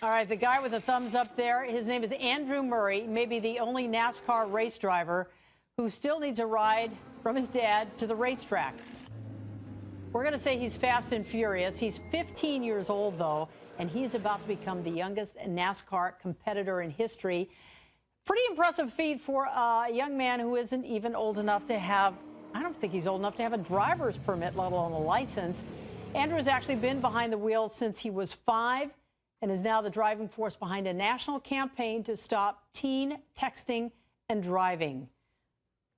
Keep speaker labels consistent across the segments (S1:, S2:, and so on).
S1: All right, the guy with the thumbs up there, his name is Andrew Murray, maybe the only NASCAR race driver who still needs a ride from his dad to the racetrack. We're going to say he's fast and furious. He's 15 years old, though, and he's about to become the youngest NASCAR competitor in history. Pretty impressive feat for a young man who isn't even old enough to have, I don't think he's old enough to have a driver's permit, let alone a license. Andrew has actually been behind the wheel since he was 5 and is now the driving force behind a national campaign to stop teen texting and driving.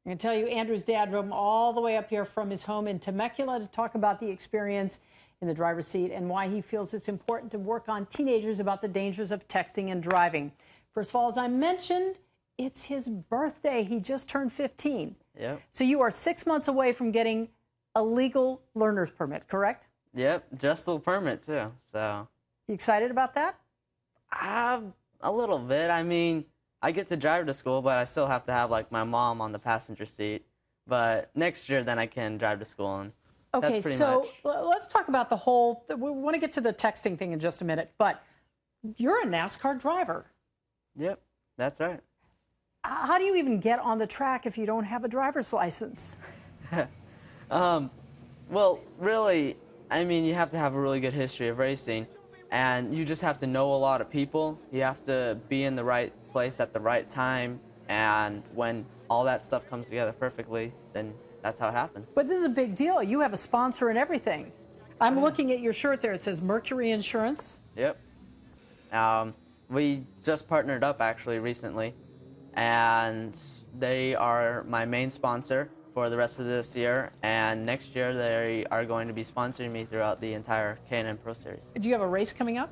S1: I'm going to tell you, Andrew's dad drove him all the way up here from his home in Temecula to talk about the experience in the driver's seat and why he feels it's important to work on teenagers about the dangers of texting and driving. First of all, as I mentioned, it's his birthday. He just turned 15.
S2: Yep.
S1: So you are 6 months away from getting a legal learner's permit, correct?
S2: Yep, just the permit too. So.
S1: You excited about that?
S2: A little bit. I mean, I get to drive to school, but I still have to have like my mom on the passenger seat. But next year, then I can drive to school, and
S1: okay,
S2: that's pretty
S1: so
S2: much.
S1: Let's talk about the whole. We want to get to the texting thing in just a minute, but you're a NASCAR driver.
S2: Yep, that's right.
S1: How do you even get on the track if you don't have a driver's license?
S2: Well, really, I mean, you have to have a really good history of racing, and you just have to know a lot of people. You have to be in the right place at the right time, and when all that stuff comes together perfectly, then that's how it happens.
S1: But this is a big deal. You have a sponsor and everything. I'm looking at your shirt there. It says Mercury Insurance.
S2: Yep. We just partnered up actually recently, and they are my main sponsor for the rest of this year, and next year they are going to be sponsoring me throughout the entire K&N Pro Series.
S1: Do you have a race coming up?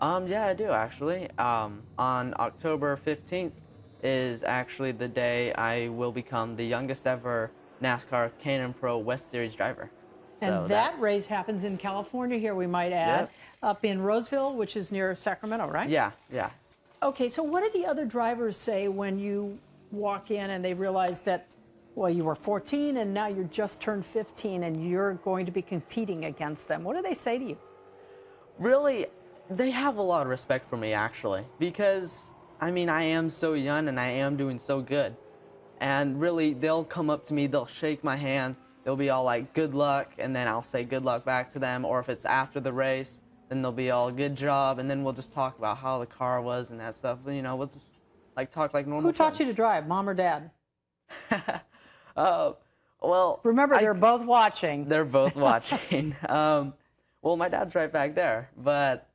S2: Yeah, I do actually. On October 15th is actually the day I will become the youngest ever NASCAR K&N Pro West Series driver.
S1: And that race happens in California here, we might add, up in Roseville, which is near Sacramento, right?
S2: Yeah, yeah.
S1: Okay, so what did the other drivers say when you walk in and they realize that, well, you were 14 and now you're just turned 15 and you're going to be competing against them? What do they say to you?
S2: Really, they have a lot of respect for me, actually, because, I mean, I am so young and I am doing so good. And really, they'll come up to me, they'll shake my hand, they'll be all like, good luck, and then I'll say good luck back to them. Or if it's after the race, then they'll be all, good job, and then we'll just talk about how the car was and that stuff. You know, we'll just like talk like normal
S1: Who taught
S2: friends.
S1: you to drive, mom or dad?
S2: Well,
S1: remember, they're both watching.
S2: They're both watching. Well, my dad's right back there, but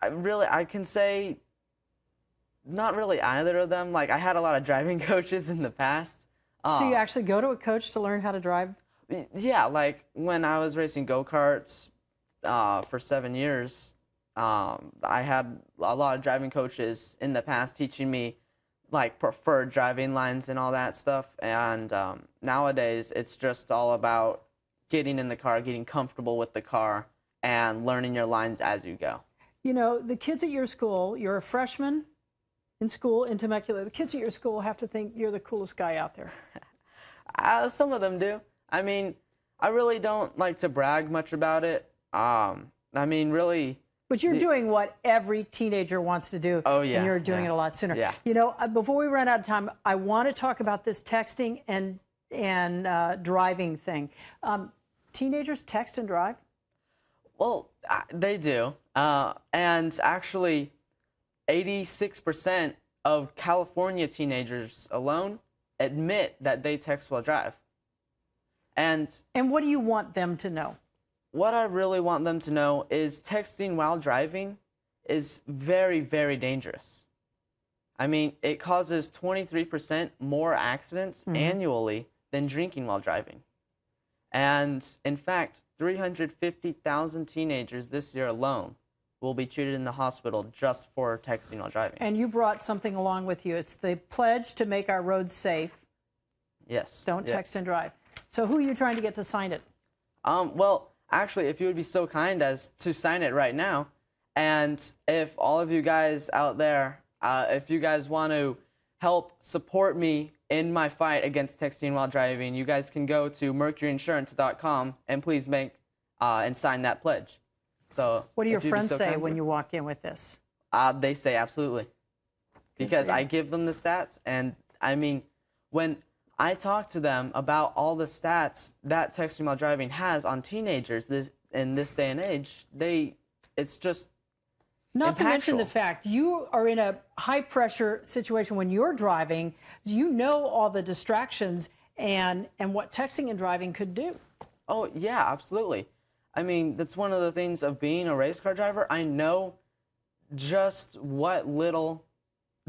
S2: I can say not really either of them. Like, I had a lot of driving coaches in the past.
S1: So you actually go to a coach to learn how to drive?
S2: Yeah, like when I was racing go-karts for 7 years, I had a lot of driving coaches in the past teaching me like preferred driving lines and all that stuff. And nowadays, it's just all about getting in the car, getting comfortable with the car, and learning your lines as you go.
S1: You know, the kids at your school, you're a freshman in school in Temecula. The kids at your school have to think you're the coolest guy out there.
S2: Some of them do. I mean, I really don't like to brag much about it. I mean, really.
S1: But you're doing what every teenager wants to do.
S2: Oh, yeah.
S1: And you're doing it a lot sooner.
S2: Yeah.
S1: You know, before we run out of time, I want to talk about this texting and driving thing. Teenagers text and drive?
S2: Well, they do. And actually, 86% of California teenagers alone admit that they text while drive. And
S1: what do you want them to know?
S2: What I really want them to know is texting while driving is very, very dangerous. I mean, it causes 23% more accidents annually than drinking while driving. And in fact, 350,000 teenagers this year alone will be treated in the hospital just for texting while driving. And
S1: you brought something along with you. It's the pledge to make our roads safe.
S2: Yes.
S1: Don't text and drive. So who are you trying to get to sign it?
S2: Well, actually, if you would be so kind as to sign it right now, and if all of you guys out there, if you guys want to help support me in my fight against texting while driving, you guys can go to mercuryinsurance.com and please make and sign that pledge. So
S1: what do your friends say when you walk in with this?
S2: They say absolutely. Because I give them the stats, and I mean, when I talk to them about all the stats that texting while driving has on teenagers in this day and age, it's just
S1: not to mention
S2: impactful.
S1: the fact you are in a high pressure situation when you're driving. You know all the distractions and what texting and driving could do.
S2: Oh, yeah, absolutely. I mean, that's one of the things of being a race car driver. I know just what little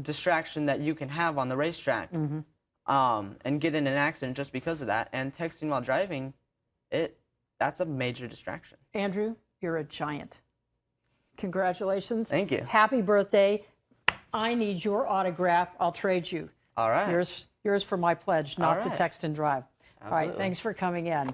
S2: distraction that you can have on the racetrack and get in an accident just because of that. And texting while driving, that's a major distraction.
S1: Andrew, you're a giant. Congratulations.
S2: Thank you.
S1: Happy birthday. I need your autograph. I'll trade you.
S2: All right.
S1: Yours for my pledge not to
S2: right.
S1: text and drive.
S2: Absolutely.
S1: All right, thanks for coming in.